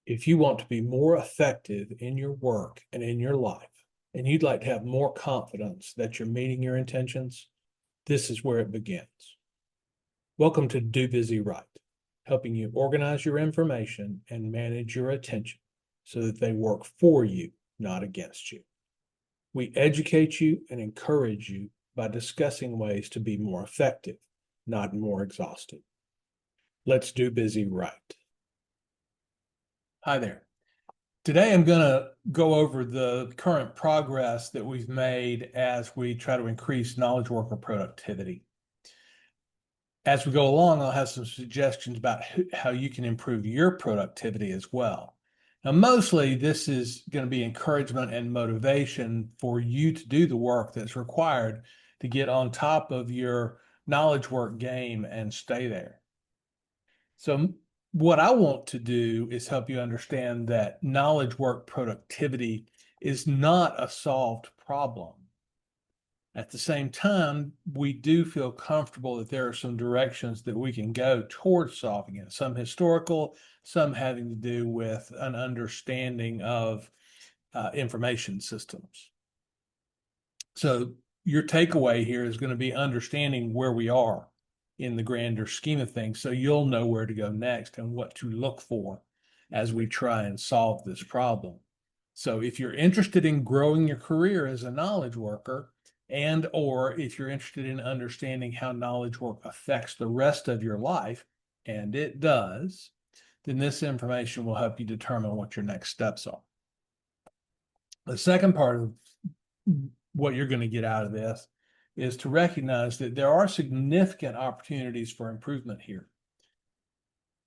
If you want to be more effective in your work and in your life, and you'd like to have more confidence that you're meeting your intentions, this is where it begins. Welcome to Do Busy Right, helping you organize your information and manage your attention so that they work for you, not against you. We educate you and encourage you by discussing ways to be more effective, not more exhausted. Let's do busy right. Hi there. Today I'm going to go over the current progress that we've made as we try to increase knowledge worker productivity. As we go along, I'll have some suggestions about how you can improve your productivity as well. Now, mostly this is going to be encouragement and motivation for you to do the work that's required to get on top of your knowledge work game and stay there. So what I want to do is help you understand that knowledge work productivity is not a solved problem. At the same time, we do feel comfortable that there are some directions that we can go towards solving it, some historical, some having to do with an understanding of information systems. So your takeaway here is going to be understanding where we are in the grander scheme of things, so you'll know where to go next and what to look for as we try and solve this problem. So if you're interested in growing your career as a knowledge worker, and or if you're interested in understanding how knowledge work affects the rest of your life, and it does, then this information will help you determine what your next steps are. The second part of what you're going to get out of this is to recognize that there are significant opportunities for improvement here.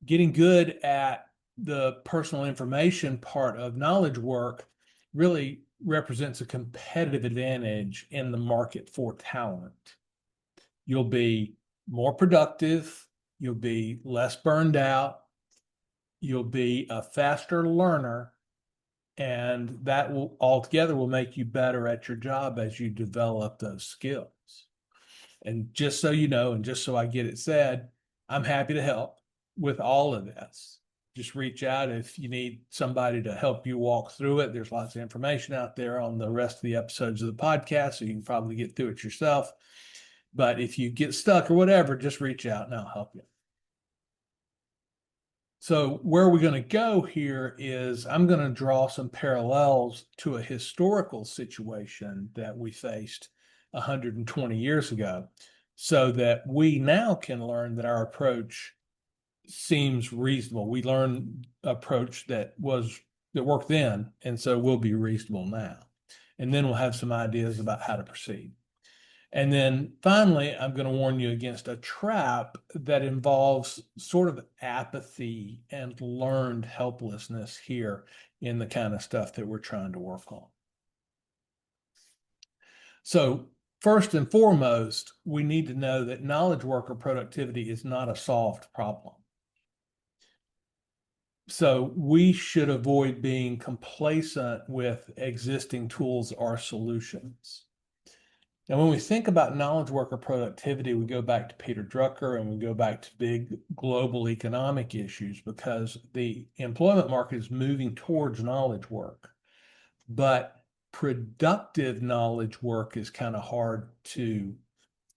Getting good at the personal information part of knowledge work really represents a competitive advantage in the market for talent. You'll be more productive, you'll be less burned out, you'll be a faster learner, and that will altogether will make you better at your job as you develop those skills. And just so you know, and just so I get it said, I'm happy to help with all of this. Just reach out if you need somebody to help you walk through it. There's lots of information out there on the rest of the episodes of the podcast, so you can probably get through it yourself. But if you get stuck or whatever, just reach out and I'll help you. So where we're going to go here is I'm going to draw some parallels to a historical situation that we faced 120 years ago, so that we now can learn that our approach seems reasonable. We learned approach that worked then, and so will be reasonable now. And then we'll have some ideas about how to proceed. And then finally, I'm going to warn you against a trap that involves sort of apathy and learned helplessness here in the kind of stuff that we're trying to work on. So first and foremost, we need to know that knowledge worker productivity is not a solved problem. So we should avoid being complacent with existing tools or solutions. Now, when we think about knowledge worker productivity, we go back to Peter Drucker and we go back to big global economic issues because the employment market is moving towards knowledge work. But productive knowledge work is kind of hard to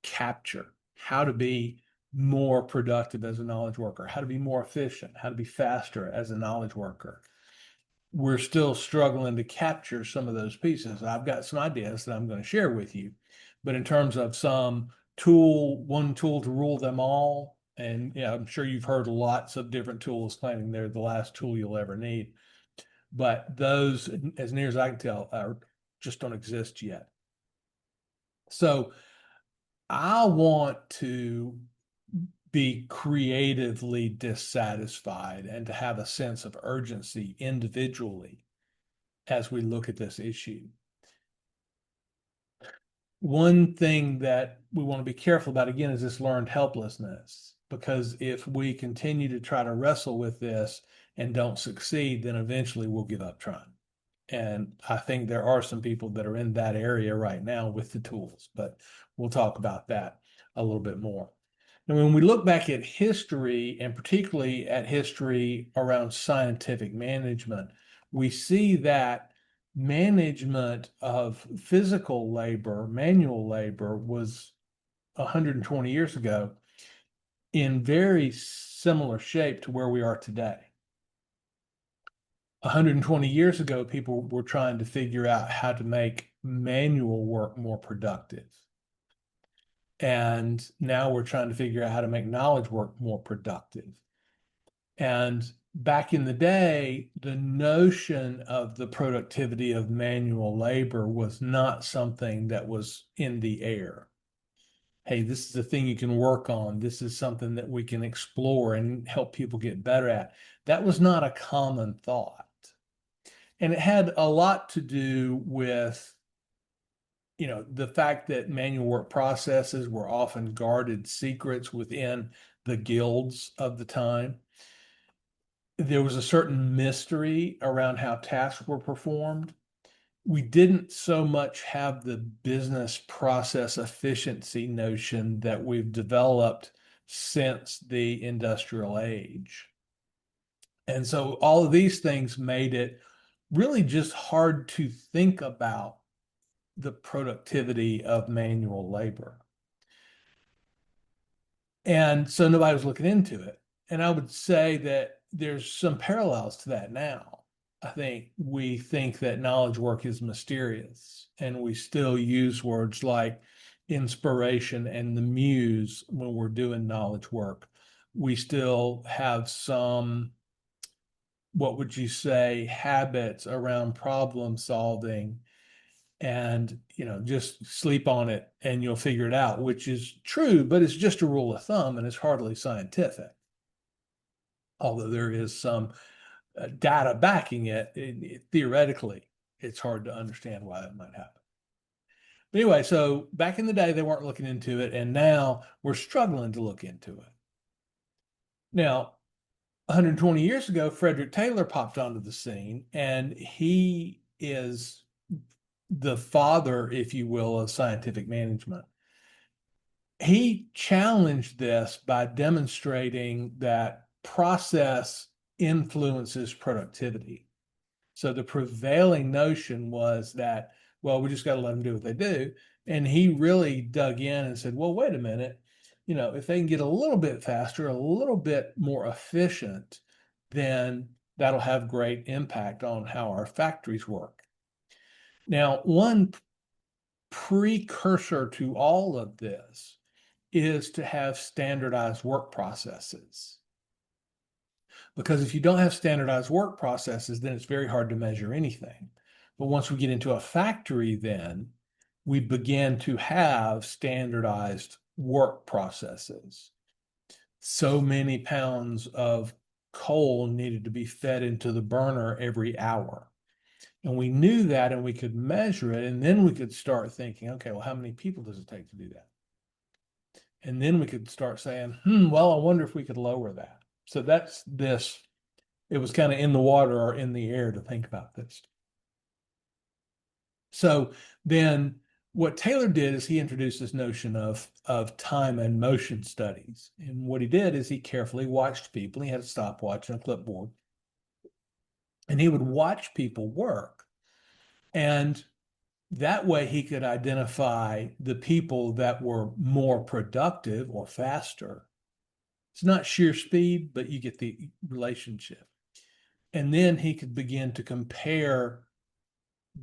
capture. How to be more productive as a knowledge worker, how to be more efficient, how to be faster as a knowledge worker. We're still struggling to capture some of those pieces. I've got some ideas that I'm going to share with you, but in terms of some one tool to rule them all, and yeah, I'm sure you've heard lots of different tools claiming they're the last tool you'll ever need, but those, as near as I can tell, just don't exist yet. So I want to be creatively dissatisfied and to have a sense of urgency individually as we look at this issue. One thing that we want to be careful about, again, is this learned helplessness, because if we continue to try to wrestle with this and don't succeed, then eventually we'll give up trying. And I think there are some people that are in that area right now with the tools, but we'll talk about that a little bit more. And when we look back at history, and particularly at history around scientific management, we see that management of physical labor, manual labor, was 120 years ago in very similar shape to where we are today. 120 years ago, people were trying to figure out how to make manual work more productive. And now we're trying to figure out how to make knowledge work more productive. And back in the day, the notion of the productivity of manual labor was not something that was in the air. Hey, this is a thing you can work on. This is something that we can explore and help people get better at. That was not a common thought. And it had a lot to do with, the fact that manual work processes were often guarded secrets within the guilds of the time. There was a certain mystery around how tasks were performed. We didn't so much have the business process efficiency notion that we've developed since the industrial age. And so all of these things made it really just hard to think about the productivity of manual labor. And so nobody was looking into it. And I would say that there's some parallels to that now. I think we think that knowledge work is mysterious, and we still use words like inspiration and the muse when we're doing knowledge work. We still have some, what would you say, habits around problem solving, and just sleep on it and you'll figure it out, which is true, but it's just a rule of thumb and it's hardly scientific. Although there is some data backing it, theoretically, it's hard to understand why that might happen. But anyway, so back in the day, they weren't looking into it, and now we're struggling to look into it. Now, 120 years ago, Frederick Taylor popped onto the scene, and he is the father, if you will, of scientific management. He challenged this by demonstrating that process influences productivity. So the prevailing notion was that, well, we just got to let them do what they do. And he really dug in and said, well, wait a minute, if they can get a little bit faster, a little bit more efficient, then that'll have great impact on how our factories work. Now, one precursor to all of this is to have standardized work processes. Because if you don't have standardized work processes, then it's very hard to measure anything. But once we get into a factory, then we begin to have standardized work processes. So many pounds of coal needed to be fed into the burner every hour. And we knew that and we could measure it. And then we could start thinking, okay, well, how many people does it take to do that? And then we could start saying, well, I wonder if we could lower that. So that's this. It was kind of in the water or in the air to think about this. So then what Taylor did is he introduced this notion of time and motion studies. And what he did is he carefully watched people. He had a stopwatch and a clipboard. And he would watch people work. And that way he could identify the people that were more productive or faster. It's not sheer speed, but you get the relationship. And then he could begin to compare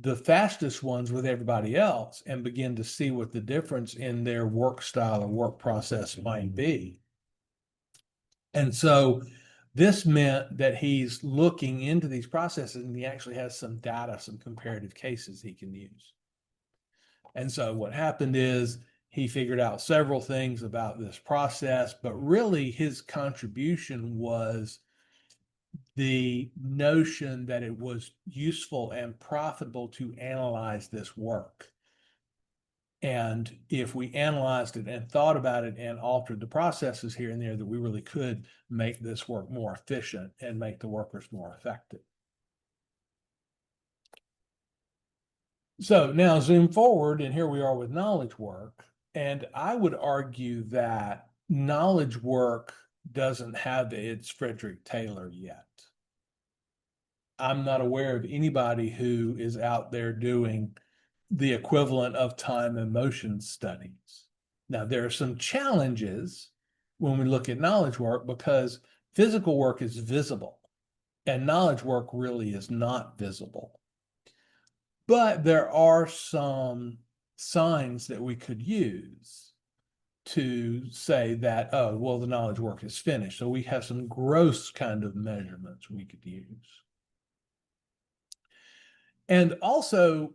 the fastest ones with everybody else and begin to see what the difference in their work style or work process might be. And so this meant that he's looking into these processes and he actually has some data, some comparative cases he can use. And so what happened is he figured out several things about this process, but really his contribution was the notion that it was useful and profitable to analyze this work. And if we analyzed it and thought about it and altered the processes here and there, that we really could make this work more efficient and make the workers more effective. So now zoom forward, and here we are with knowledge work. And I would argue that knowledge work doesn't have its Frederick Taylor yet. I'm not aware of anybody who is out there doing the equivalent of time and motion studies. Now, there are some challenges when we look at knowledge work because physical work is visible and knowledge work really is not visible. But there are some signs that we could use to say that, oh, well, the knowledge work is finished. So we have some gross kind of measurements we could use. And also,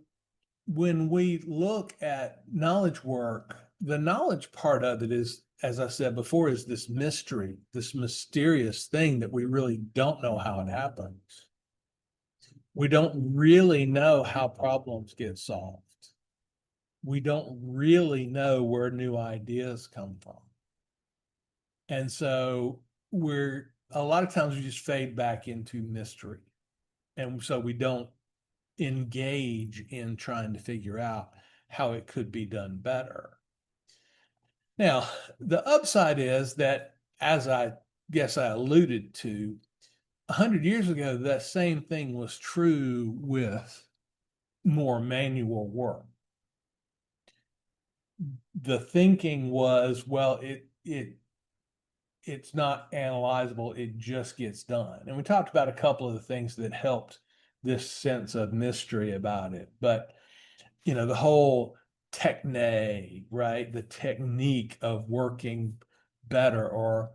when we look at knowledge work, the knowledge part of it is, as I said before, is this mystery, this mysterious thing that we really don't know how it happens. We don't really know how problems get solved. We don't really know where new ideas come from. And so a lot of times we just fade back into mystery. And so we don't engage in trying to figure out how it could be done better. Now, the upside is that, as I guess I alluded to, 100 years ago, that same thing was true with more manual work. The thinking was, well, it's not analyzable, it just gets done. And we talked about a couple of the things that helped this sense of mystery about it. But, the whole techne, right? The technique of working better or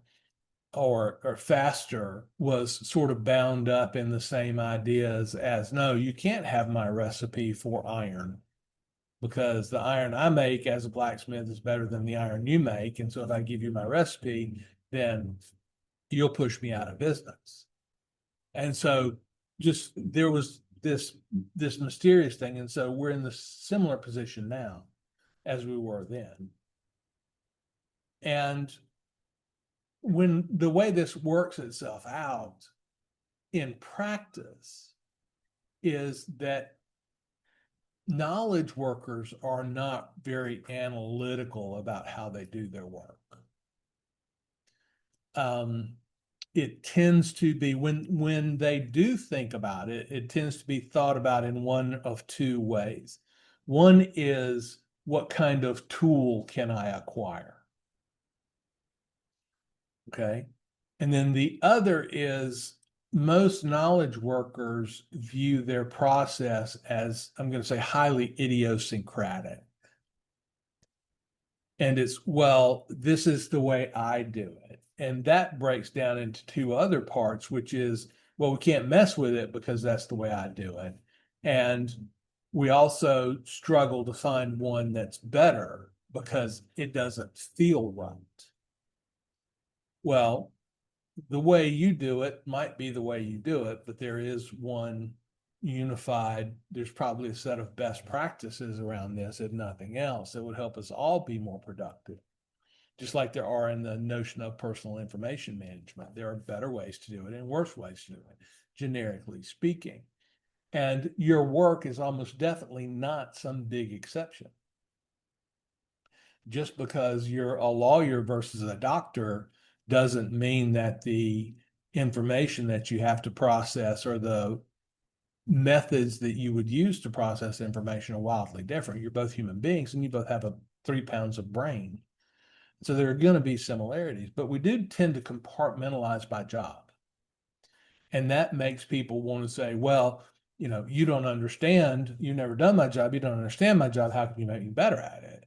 faster was sort of bound up in the same ideas as, no, you can't have my recipe for iron because the iron I make as a blacksmith is better than the iron you make. And so if I give you my recipe, then you'll push me out of business. And so just there was this mysterious thing. And so we're in the similar position now as we were then. And when the way this works itself out in practice is that knowledge workers are not very analytical about how they do their work. It tends to be when they do think about it, it tends to be thought about in one of two ways. One is, what kind of tool can I acquire? Okay. And then the other is, most knowledge workers view their process as, I'm going to say, highly idiosyncratic. And it's, well, this is the way I do it. And that breaks down into two other parts, which is, well, we can't mess with it because that's the way I do it. And we also struggle to find one that's better because it doesn't feel right. Well, the way you do it might be the way you do it, but there is one unified, there's probably a set of best practices around this, if nothing else, that would help us all be more productive. Just like there are in the notion of personal information management. There are better ways to do it and worse ways to do it, generically speaking. And your work is almost definitely not some big exception. Just because you're a lawyer versus a doctor doesn't mean that the information that you have to process or the methods that you would use to process information are wildly different. You're both human beings and you both have 3 pounds of brain. So there are going to be similarities, but we do tend to compartmentalize by job. And that makes people want to say, well, you don't understand. You've never done my job. You don't understand my job. How can you make me better at it?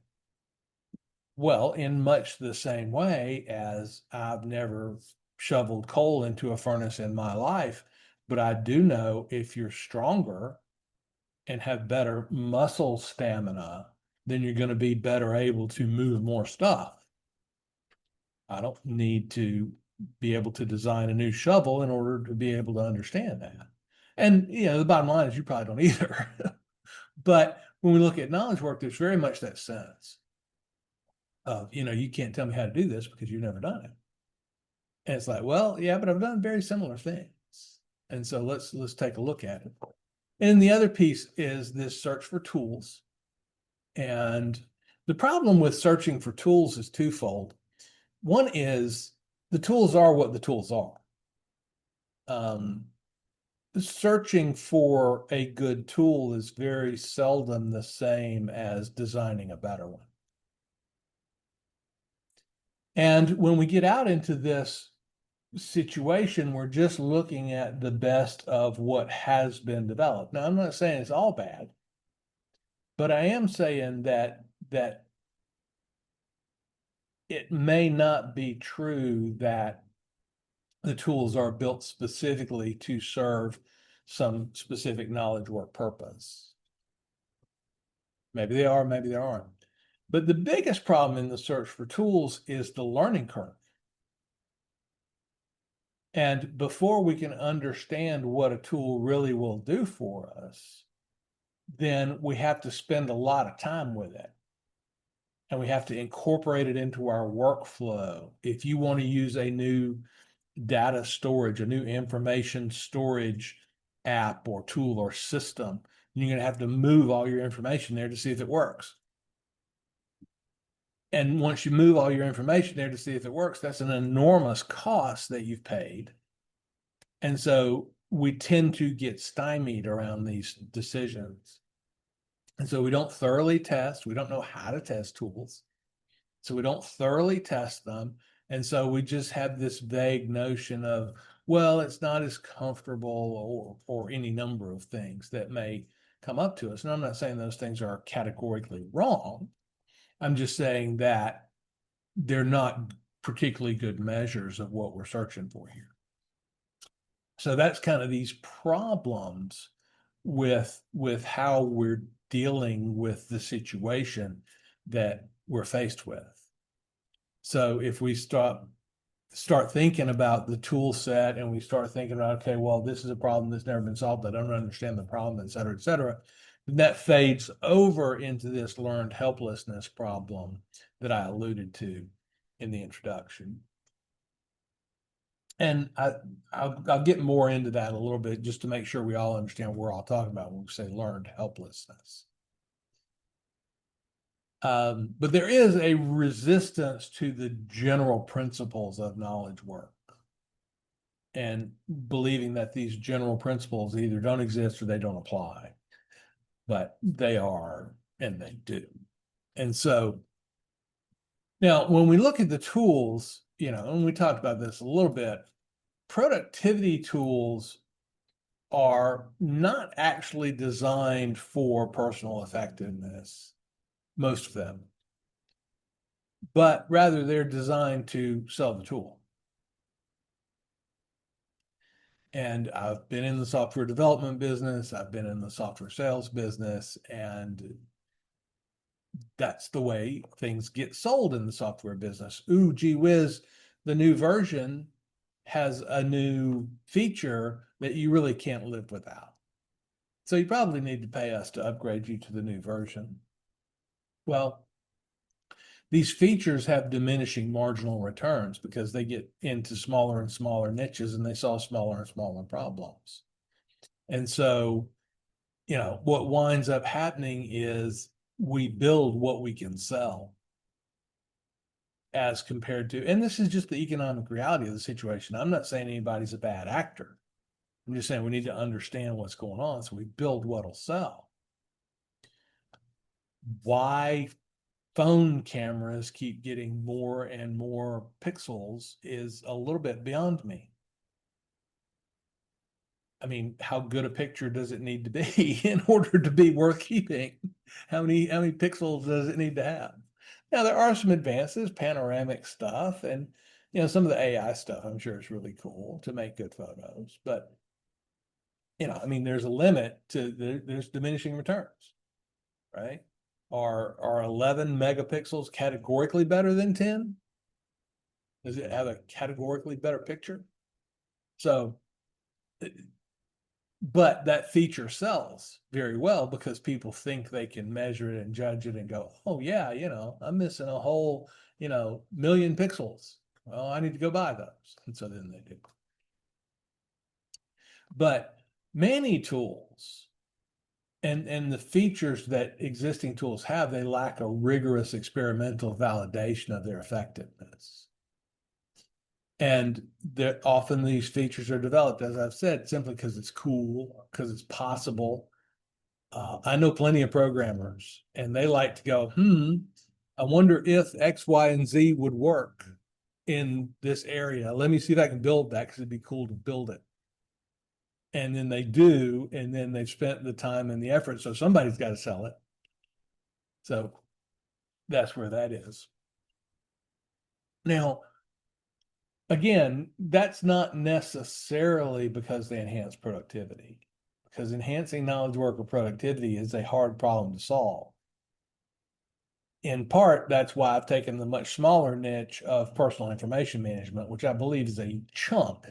Well, in much the same way as I've never shoveled coal into a furnace in my life, but I do know if you're stronger and have better muscle stamina, then you're going to be better able to move more stuff. I don't need to be able to design a new shovel in order to be able to understand that. And, the bottom line is you probably don't either. But when we look at knowledge work, there's very much that sense of, you can't tell me how to do this because you've never done it. And it's like, well, yeah, but I've done very similar things. And so let's take a look at it. And the other piece is this search for tools. And the problem with searching for tools is twofold. One is the tools are what the tools are. Searching for a good tool is very seldom the same as designing a better one. And when we get out into this situation, we're just looking at the best of what has been developed. Now, I'm not saying it's all bad, but I am saying that it may not be true that the tools are built specifically to serve some specific knowledge work purpose. Maybe they are, maybe they aren't. But the biggest problem in the search for tools is the learning curve. And before we can understand what a tool really will do for us, then we have to spend a lot of time with it. And we have to incorporate it into our workflow. If you want to use a new data storage, a new information storage app or tool or system, you're going to have to move all your information there to see if it works. And once you move all your information there to see if it works, that's an enormous cost that you've paid. And so we tend to get stymied around these decisions. And so we don't thoroughly test. We don't know how to test tools. So we don't thoroughly test them. And so we just have this vague notion of, well, it's not as comfortable or any number of things that may come up to us. And I'm not saying those things are categorically wrong. I'm just saying that they're not particularly good measures of what we're searching for here. So that's kind of these problems with how we're dealing with the situation that we're faced with. So if we start thinking about the tool set and we start thinking about, okay, well, this is a problem that's never been solved. I don't understand the problem, et cetera, then that fades over into this learned helplessness problem that I alluded to in the introduction. And I'll get more into that a little bit just to make sure we all understand what we're all talking about when we say learned helplessness. But there is a resistance to the general principles of knowledge work and believing that these general principles either don't exist or they don't apply, but they are and they do. And so now when we look at the tools, and we talked about this a little bit, productivity tools are not actually designed for personal effectiveness, most of them, but rather they're designed to sell the tool. And I've been in the software development business, I've been in the software sales business, and that's the way things get sold in the software business. Ooh, gee whiz, the new version has a new feature that you really can't live without. So you probably need to pay us to upgrade you to the new version. Well, these features have diminishing marginal returns because they get into smaller and smaller niches and they solve smaller and smaller problems. And so, what winds up happening is we build what we can sell as compared to, and this is just the economic reality of the situation. I'm not saying anybody's a bad actor. I'm just saying we need to understand what's going on. So we build what'll sell. Why phone cameras keep getting more and more pixels is a little bit beyond me. I mean, how good a picture does it need to be in order to be worth keeping? How many pixels does it need to have? Now there are some advances, panoramic stuff, and some of the AI stuff. I'm sure it's really cool to make good photos, but I mean, there's a limit to there's diminishing returns, right? Are 11 megapixels categorically better than 10? Does it have a categorically better picture? So, but that feature sells very well because people think they can measure it and judge it and go, oh yeah, I'm missing a whole, million pixels. Well, I need to go buy those. And so then they do. But many tools and the features that existing tools have, they lack a rigorous experimental validation of their effectiveness. And often these features are developed, as I've said, simply because it's cool, because it's possible. I know plenty of programmers, and they like to go, I wonder if X, Y, and Z would work in this area. Let me see if I can build that because it'd be cool to build it. And then they do, and then they've spent the time and the effort. So somebody's got to sell it. So that's where that is. Now, again, that's not necessarily because they enhance productivity, because enhancing knowledge worker productivity is a hard problem to solve. In part, that's why I've taken the much smaller niche of personal information management, which I believe is a chunk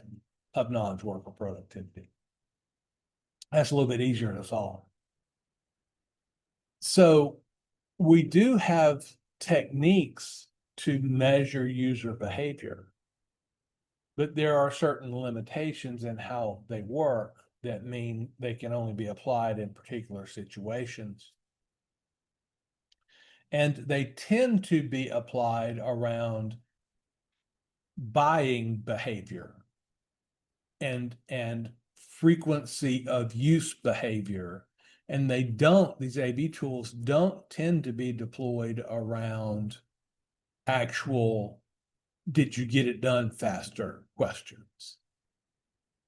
of knowledge worker productivity. That's a little bit easier to solve. So we do have techniques to measure user behavior, but there are certain limitations in how they work that mean they can only be applied in particular situations. And they tend to be applied around buying behavior and frequency of use behavior. And these A/B tools don't tend to be deployed around actual, did you get it done faster questions?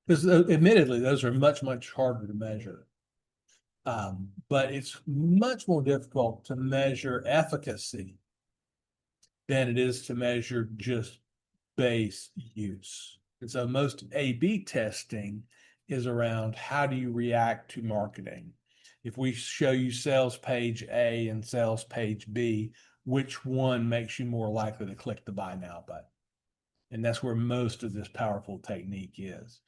Because admittedly, those are much, much harder to measure. But it's much more difficult to measure efficacy than it is to measure just base use. And so most A/B testing is around how do you react to marketing? If we show you sales page A and sales page B, which one makes you more likely to click the buy now button? And that's where most of this powerful technique is.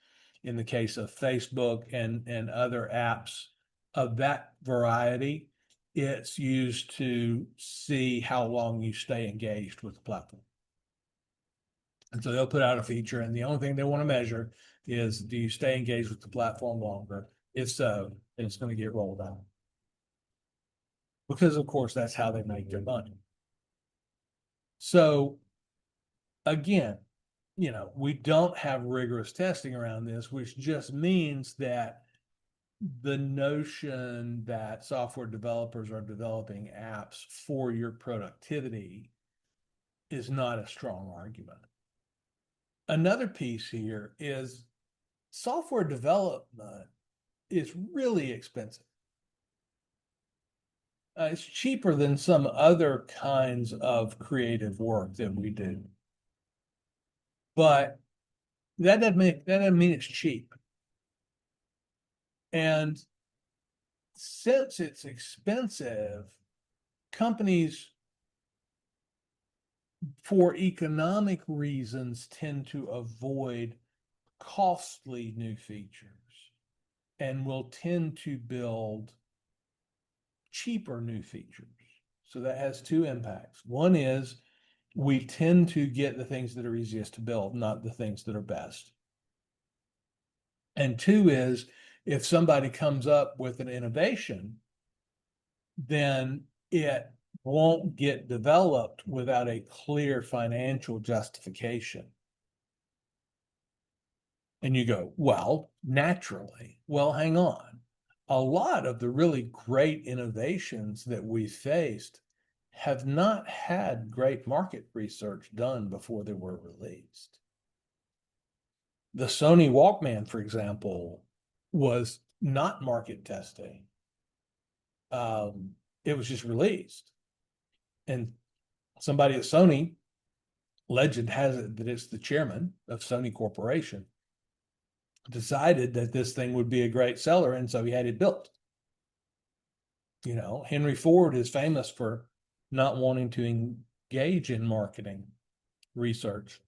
In the case of Facebook and other apps of that variety, it's used to see how long you stay engaged with the platform. And so they'll put out a feature, and the only thing they want to measure is, do you stay engaged with the platform longer? If so, then it's going to get rolled out. Because, of course, that's how they make their money. So, again, we don't have rigorous testing around this, which just means that the notion that software developers are developing apps for your productivity is not a strong argument. Another piece here is software development is really expensive. It's cheaper than some other kinds of creative work that we do. But that doesn't mean it's cheap. And since it's expensive, companies, for economic reasons, tend to avoid costly new features and will tend to build cheaper new features. So that has two impacts. One is we tend to get the things that are easiest to build, not the things that are best. And two is, if somebody comes up with an innovation, then it won't get developed without a clear financial justification. And you go, well, naturally. Well, hang on. A lot of the really great innovations that we faced have not had great market research done before they were released. The Sony Walkman, for example, was not market testing. It was just released. And somebody at Sony, legend has it that it's the chairman of Sony Corporation, decided that this thing would be a great seller, and so he had it built. Henry Ford is famous for not wanting to engage in marketing research.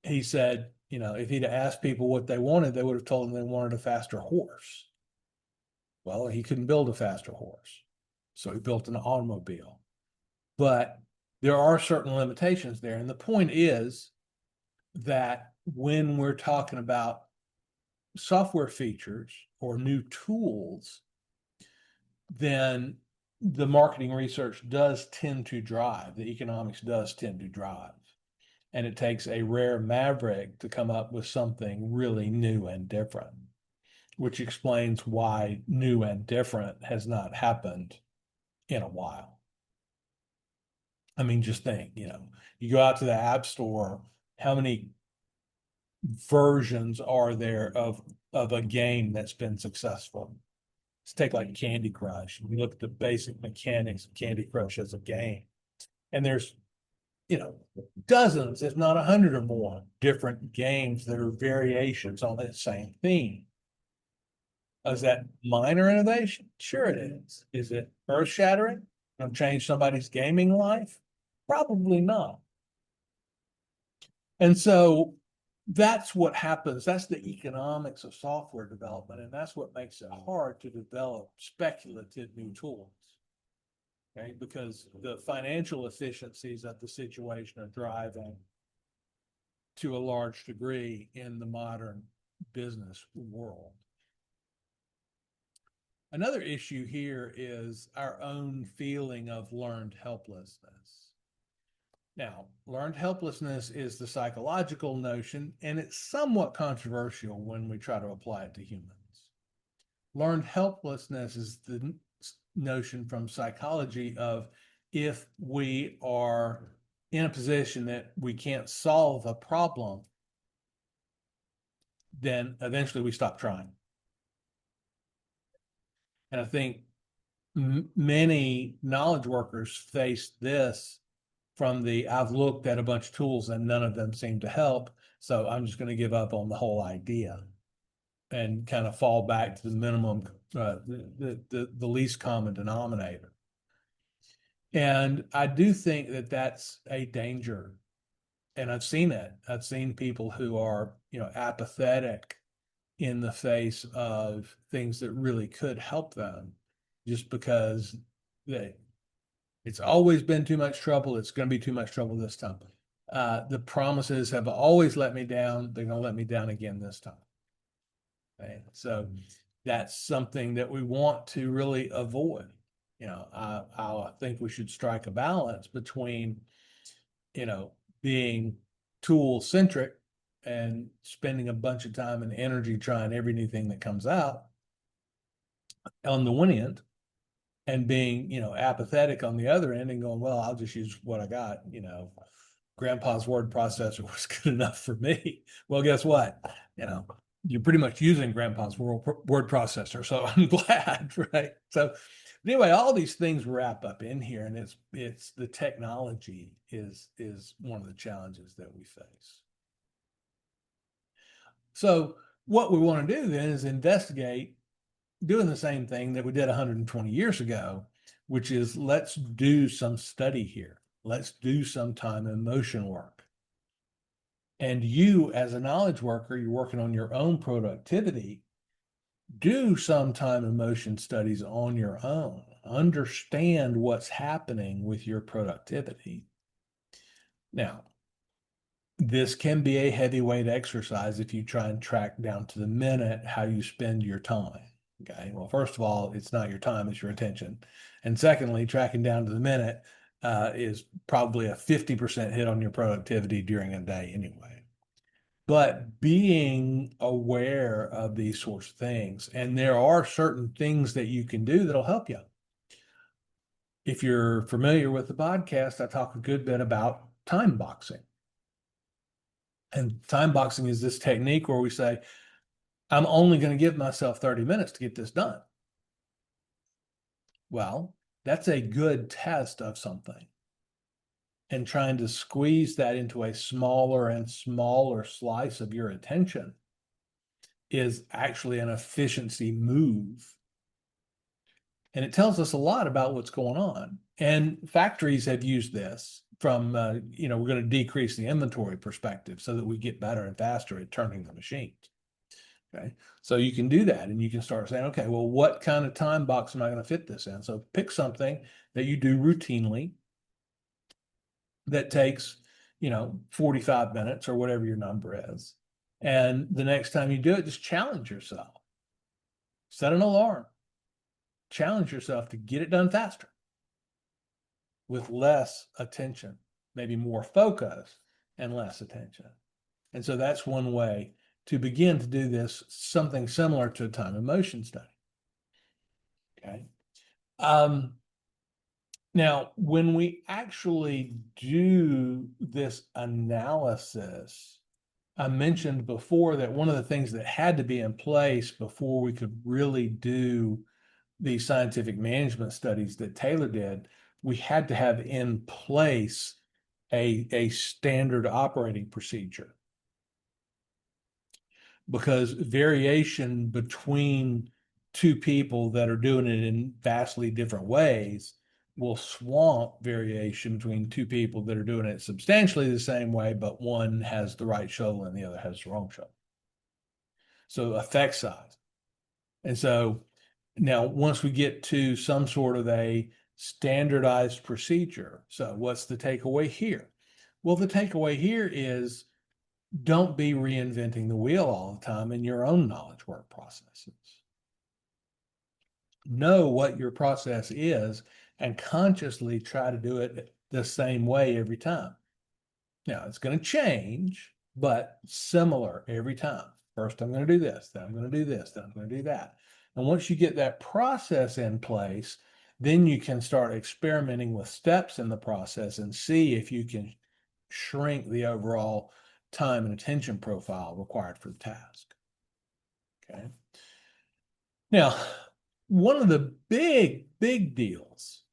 He said, if he'd asked people what they wanted, they would have told him they wanted a faster horse. Well, he couldn't build a faster horse, so he built an automobile. But there are certain limitations there. And the point is that when we're talking about software features or new tools, then the marketing research does tend to drive, the economics does tend to drive. and it takes a rare maverick to come up with something really new and different, which explains why new and different has not happened in a while. I mean, just think, you go out to the App Store, how many versions are there of a game that's been successful? Let's take like Candy Crush. We look at the basic mechanics of Candy Crush as a game, and there's dozens, if not 100 or more, different games that are variations on that same theme. Is that minor innovation? Sure it is. Is it earth-shattering? Change somebody's gaming life? Probably not. And so that's what happens. That's the economics of software development, and that's what makes it hard to develop speculative new tools. Okay, because the financial efficiencies of the situation are driving to a large degree in the modern business world. Another issue here is our own feeling of learned helplessness. Now, learned helplessness is the psychological notion, and it's somewhat controversial when we try to apply it to humans. Learned helplessness is the notion from psychology of if we are in a position that we can't solve a problem, then eventually we stop trying. And I think many knowledge workers face this from the I've looked at a bunch of tools and none of them seem to help, so I'm just going to give up on the whole idea and kind of fall back to the minimum, the least common denominator. And I do think that that's a danger. And I've seen it. I've seen people who are, apathetic in the face of things that really could help them just because it's always been too much trouble. It's going to be too much trouble this time. The promises have always let me down. They're going to let me down again this time. Okay? So that's something that we want to really avoid. I think we should strike a balance between, being tool centric and spending a bunch of time and energy trying every new thing that comes out on the one end, and being, apathetic on the other end and going, well, I'll just use what I got. Grandpa's word processor was good enough for me. Well, guess what? You're pretty much using grandpa's word processor. So I'm glad, right? So anyway, all these things wrap up in here, and it's the technology is one of the challenges that we face. So what we want to do then is investigate doing the same thing that we did 120 years ago, which is let's do some study here. Let's do some time and motion work. And you, as a knowledge worker, you're working on your own productivity. Do some time and motion studies on your own. Understand what's happening with your productivity. Now, this can be a heavyweight exercise if you try and track down to the minute how you spend your time. Okay. Well, first of all, it's not your time, it's your attention. And secondly, tracking down to the minute is probably a 50% hit on your productivity during a day anyway. But being aware of these sorts of things, and there are certain things that you can do that'll help you. If you're familiar with the podcast, I talk a good bit about time boxing. And time boxing is this technique where we say, I'm only going to give myself 30 minutes to get this done. Well, that's a good test of something. And trying to squeeze that into a smaller and smaller slice of your attention is actually an efficiency move. And it tells us a lot about what's going on. And factories have used this from, we're going to decrease the inventory perspective so that we get better and faster at turning the machines. Okay. So you can do that and you can start saying, okay, well, what kind of time box am I going to fit this in? So pick something that you do routinely that takes, 45 minutes or whatever your number is. And the next time you do it, just challenge yourself. Set an alarm. Challenge yourself to get it done faster with less attention, maybe more focus, and less attention. And so that's one way to begin to do this, something similar to a time and motion study. Okay. Now, when we actually do this analysis, I mentioned before that one of the things that had to be in place before we could really do these scientific management studies that Taylor did, we had to have in place a standard operating procedure, because variation between two people that are doing it in vastly different ways will swamp variation between two people that are doing it substantially the same way, but one has the right shovel and the other has the wrong shovel. So effect size. And so now once we get to some sort of a standardized procedure, so what's the takeaway here? Well, the takeaway here is don't be reinventing the wheel all the time in your own knowledge work processes. Know what your process is and consciously try to do it the same way every time. Now, it's going to change, but similar every time. First, I'm going to do this, then I'm going to do this, then I'm going to do that. And once you get that process in place, then you can start experimenting with steps in the process and see if you can shrink the overall time and attention profile required for the task. Okay. Now, one of the big deals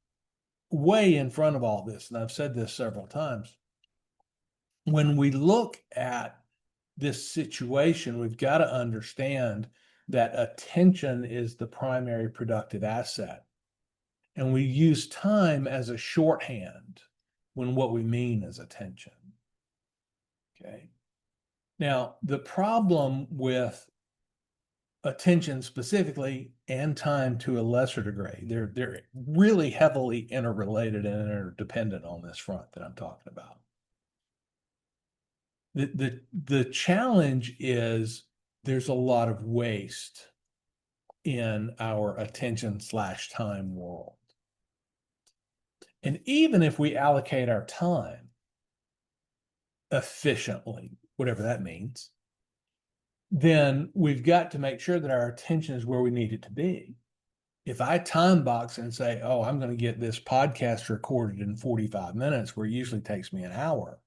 way in front of all this, and I've said this several times, when we look at this situation, we've got to understand that attention is the primary productive asset. And we use time as a shorthand when what we mean is attention. Okay. Now, the problem with attention specifically and time to a lesser degree, they're really heavily interrelated and interdependent on this front that I'm talking about. The challenge is there's a lot of waste in our attention/time world. And even if we allocate our time efficiently, whatever that means, then we've got to make sure that our attention is where we need it to be. If I time box and say, oh, I'm going to get this podcast recorded in 45 minutes, where it usually takes me an hour.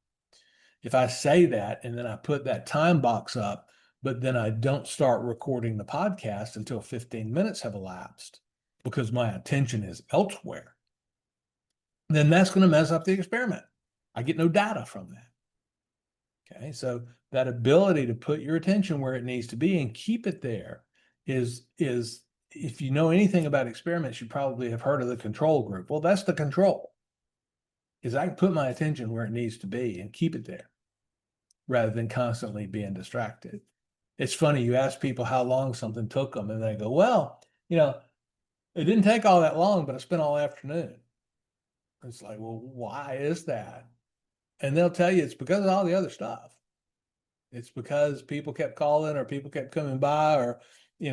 If I say that and then I put that time box up, but then I don't start recording the podcast until 15 minutes have elapsed because my attention is elsewhere, then that's going to mess up the experiment. I get no data from that. Okay, so that ability to put your attention where it needs to be and keep it there is if you know anything about experiments, you probably have heard of the control group. Well, that's the control, is I can put my attention where it needs to be and keep it there rather than constantly being distracted. It's funny, you ask people how long something took them and they go, well, it didn't take all that long, but I spent all afternoon. It's like, well, why is that? And they'll tell you it's because of all the other stuff. It's because people kept calling or people kept coming by, or, we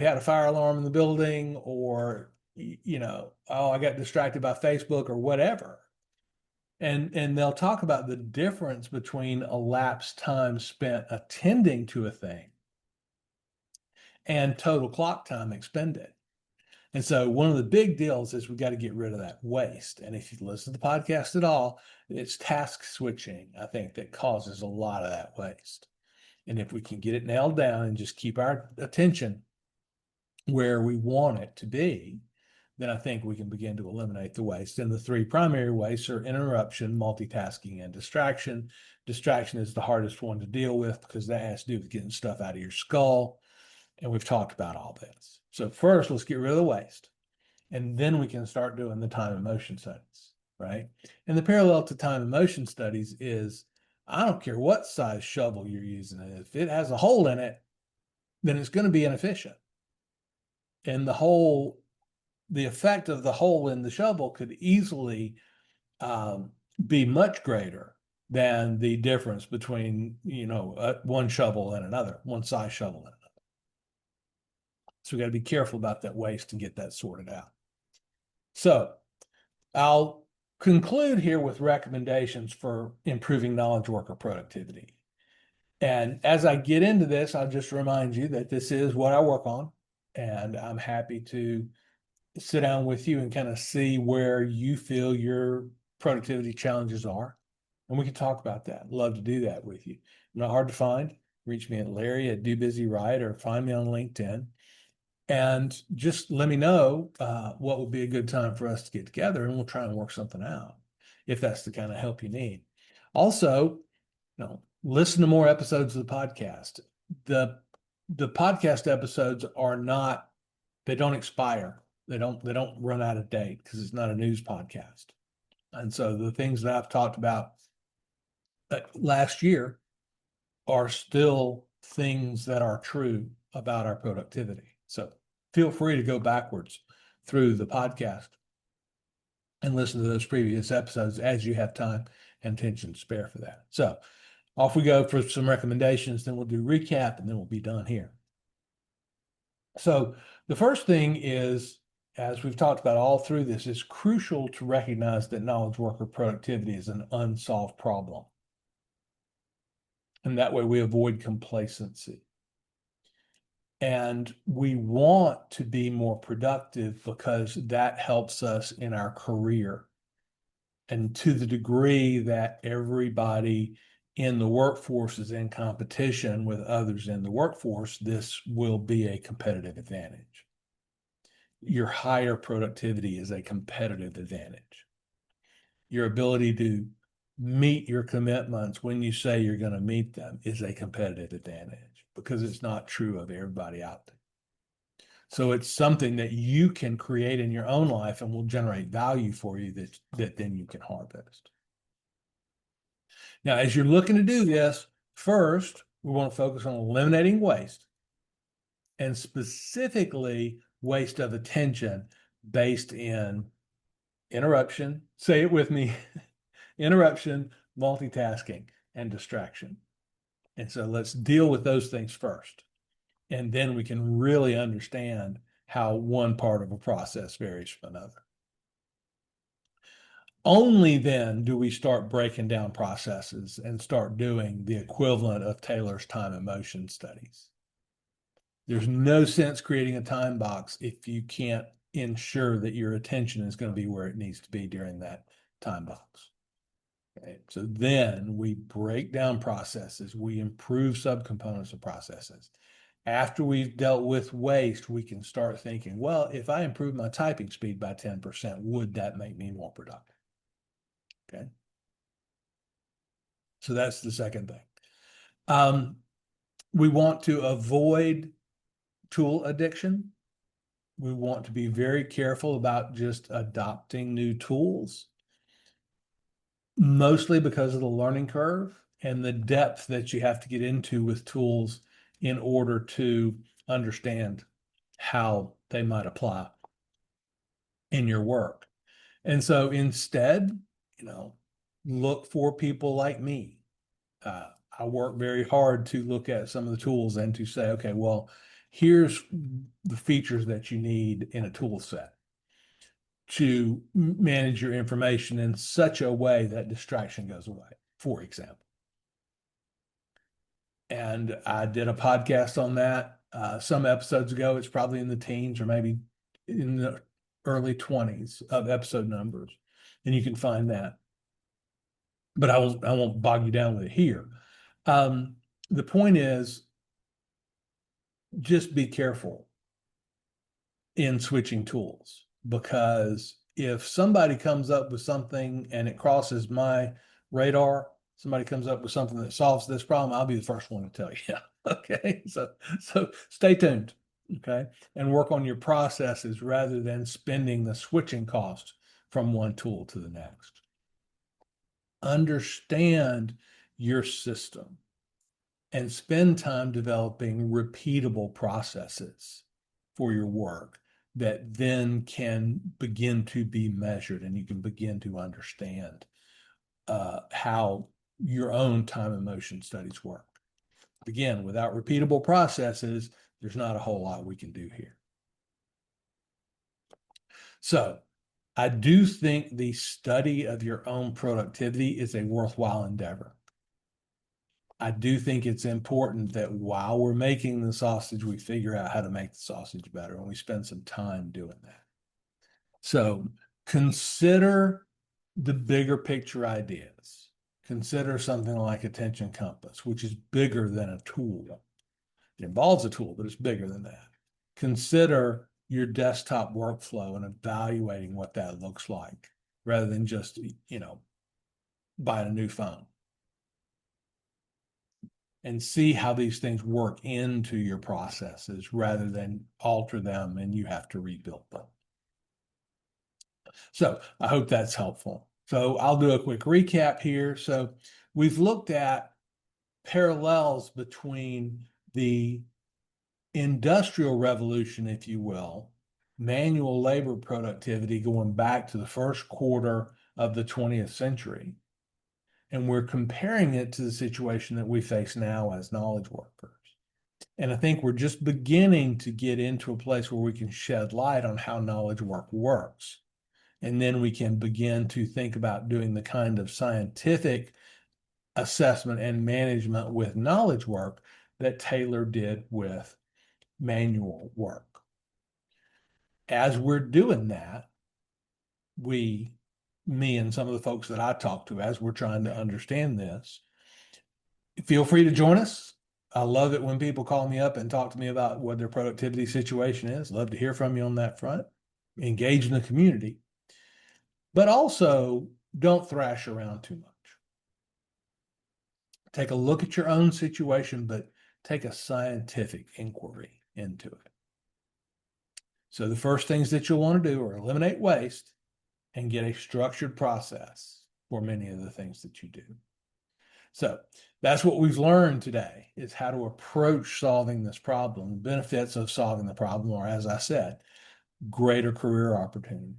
had a fire alarm in the building, or, oh, I got distracted by Facebook or whatever. And they'll talk about the difference between elapsed time spent attending to a thing and total clock time expended. And so one of the big deals is we got to get rid of that waste. And if you listen to the podcast at all, it's task switching, I think, that causes a lot of that waste. And if we can get it nailed down and just keep our attention where we want it to be, then I think we can begin to eliminate the waste. And the three primary wastes are interruption, multitasking, and distraction. Distraction is the hardest one to deal with because that has to do with getting stuff out of your skull. And we've talked about all this. So first, let's get rid of the waste. And then we can start doing the time and motion studies, right? And the parallel to time and motion studies is, I don't care what size shovel you're using. If it has a hole in it, then it's going to be inefficient. And the effect of the hole in the shovel could easily be much greater than the difference between, one shovel and another, one size shovel and another. So we got to be careful about that waste and get that sorted out. So I'll conclude here with recommendations for improving knowledge worker productivity. And as I get into this, I'll just remind you that this is what I work on, and I'm happy to sit down with you and kind of see where you feel your productivity challenges are. And we can talk about that. Love to do that with you. I'm not hard to find. Reach me at Larry at DoBusyRight or find me on LinkedIn. And just let me know what would be a good time for us to get together, and we'll try and work something out if that's the kind of help you need. Also, listen to more episodes of the podcast. The podcast episodes are not, they don't expire. They don't run out of date because it's not a news podcast. And so the things that I've talked about last year are still things that are true about our productivity. So feel free to go backwards through the podcast and listen to those previous episodes as you have time and attention to spare for that. So off we go for some recommendations, then we'll do recap, and then we'll be done here. So the first thing is, as we've talked about all through this, it's crucial to recognize that knowledge worker productivity is an unsolved problem. And that way we avoid complacency. And we want to be more productive because that helps us in our career. And to the degree that everybody in the workforce is in competition with others in the workforce, this will be a competitive advantage. Your higher productivity is a competitive advantage. Your ability to meet your commitments when you say you're going to meet them is a competitive advantage because it's not true of everybody out there. So it's something that you can create in your own life and will generate value for you that then you can harvest. Now, as you're looking to do this, first, we want to focus on eliminating waste, and specifically waste of attention based in interruption, say it with me, interruption, multitasking, and distraction. And so let's deal with those things first. And then we can really understand how one part of a process varies from another. Only then do we start breaking down processes and start doing the equivalent of Taylor's time and motion studies. There's no sense creating a time box if you can't ensure that your attention is going to be where it needs to be during that time box. Okay. So then we break down processes, we improve subcomponents of processes. After we've dealt with waste, we can start thinking, well, if I improve my typing speed by 10%, would that make me more productive? Okay. So that's the second thing. We want to avoid tool addiction. We want to be very careful about just adopting new tools, mostly because of the learning curve and the depth that you have to get into with tools in order to understand how they might apply in your work. And so instead, look for people like me. I work very hard to look at some of the tools and to say, okay, well, here's the features that you need in a tool set to manage your information in such a way that distraction goes away, for example. And I did a podcast on that some episodes ago. It's probably in the teens or maybe in the early 20s of episode numbers. And you can find that. But I won't bog you down with it here. The point is, just be careful in switching tools, because if somebody comes up with something and it crosses my radar, somebody comes up with something that solves this problem, I'll be the first one to tell you. Okay. So stay tuned. Okay. And work on your processes rather than spending the switching cost from one tool to the next. Understand your system and spend time developing repeatable processes for your work that then can begin to be measured, and you can begin to understand how your own time and motion studies work. Again, without repeatable processes, there's not a whole lot we can do here. So I do think the study of your own productivity is a worthwhile endeavor. I do think it's important that while we're making the sausage, we figure out how to make the sausage better, and we spend some time doing that. So consider the bigger picture ideas. Consider something like Attention Compass, which is bigger than a tool. It involves a tool, but it's bigger than that. Consider your desktop workflow and evaluating what that looks like rather than just, buying a new phone. And see how these things work into your processes rather than alter them and you have to rebuild them. So I hope that's helpful. So I'll do a quick recap here. So we've looked at parallels between the industrial revolution, if you will, manual labor productivity going back to the first quarter of the 20th century. And we're comparing it to the situation that we face now as knowledge workers. And I think we're just beginning to get into a place where we can shed light on how knowledge work works. And then we can begin to think about doing the kind of scientific assessment and management with knowledge work that Taylor did with manual work. As we're doing that, me and some of the folks that I talk to, as we're trying to understand this, feel free to join us. I love it when people call me up and talk to me about what their productivity situation is. Love to hear from you on that front. Engage in the community. But also, don't thrash around too much. Take a look at your own situation, but take a scientific inquiry into it. So the first things that you'll want to do are eliminate waste and get a structured process for many of the things that you do. So that's what we've learned today, is how to approach solving this problem. The benefits of solving the problem are, as I said, greater career opportunities,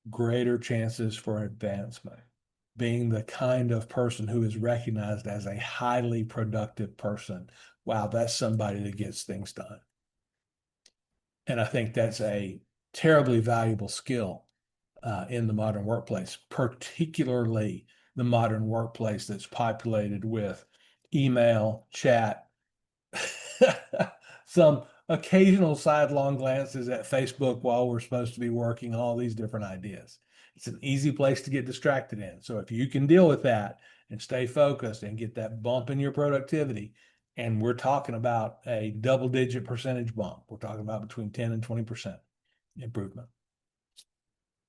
greater chances for advancement, being the kind of person who is recognized as a highly productive person. Wow, that's somebody that gets things done. And I think that's a terribly valuable skill in the modern workplace, particularly the modern workplace that's populated with email, chat, some occasional sidelong glances at Facebook while we're supposed to be working, all these different ideas. It's an easy place to get distracted in. So if you can deal with that and stay focused and get that bump in your productivity, and we're talking about a double-digit percentage bump, we're talking about between 10 and 20% improvement.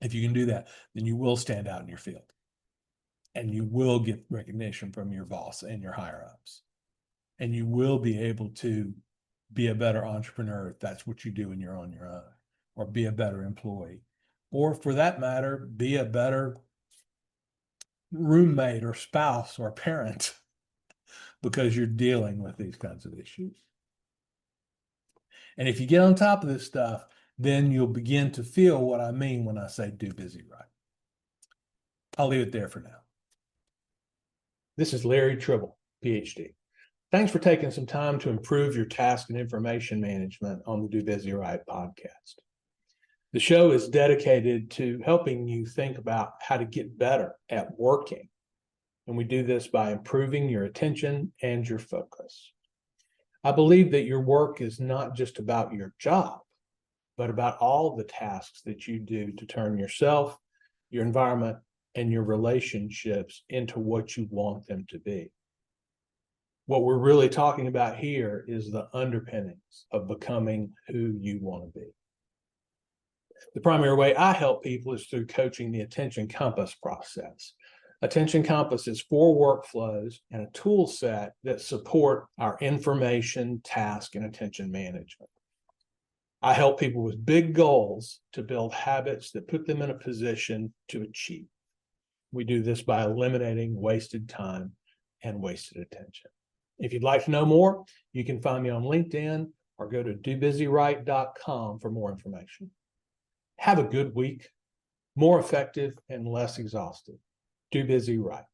If you can do that, then you will stand out in your field and you will get recognition from your boss and your higher ups. And you will be able to be a better entrepreneur if that's what you do when you're on your own, or be a better employee, or for that matter, be a better roommate or spouse or parent because you're dealing with these kinds of issues. And if you get on top of this stuff, then you'll begin to feel what I mean when I say do busy right. I'll leave it there for now. This is Larry Tribble, Ph.D. Thanks for taking some time to improve your task and information management on the Do Busy Right podcast. The show is dedicated to helping you think about how to get better at working. And we do this by improving your attention and your focus. I believe that your work is not just about your job, but about all the tasks that you do to turn yourself, your environment, and your relationships into what you want them to be. What we're really talking about here is the underpinnings of becoming who you want to be. The primary way I help people is through coaching the Attention Compass process. Attention Compass is 4 workflows and a tool set that support our information, task, and attention management. I help people with big goals to build habits that put them in a position to achieve. We do this by eliminating wasted time and wasted attention. If you'd like to know more, you can find me on LinkedIn or go to dobusyright.com for more information. Have a good week, more effective and less exhausted. Do busy right.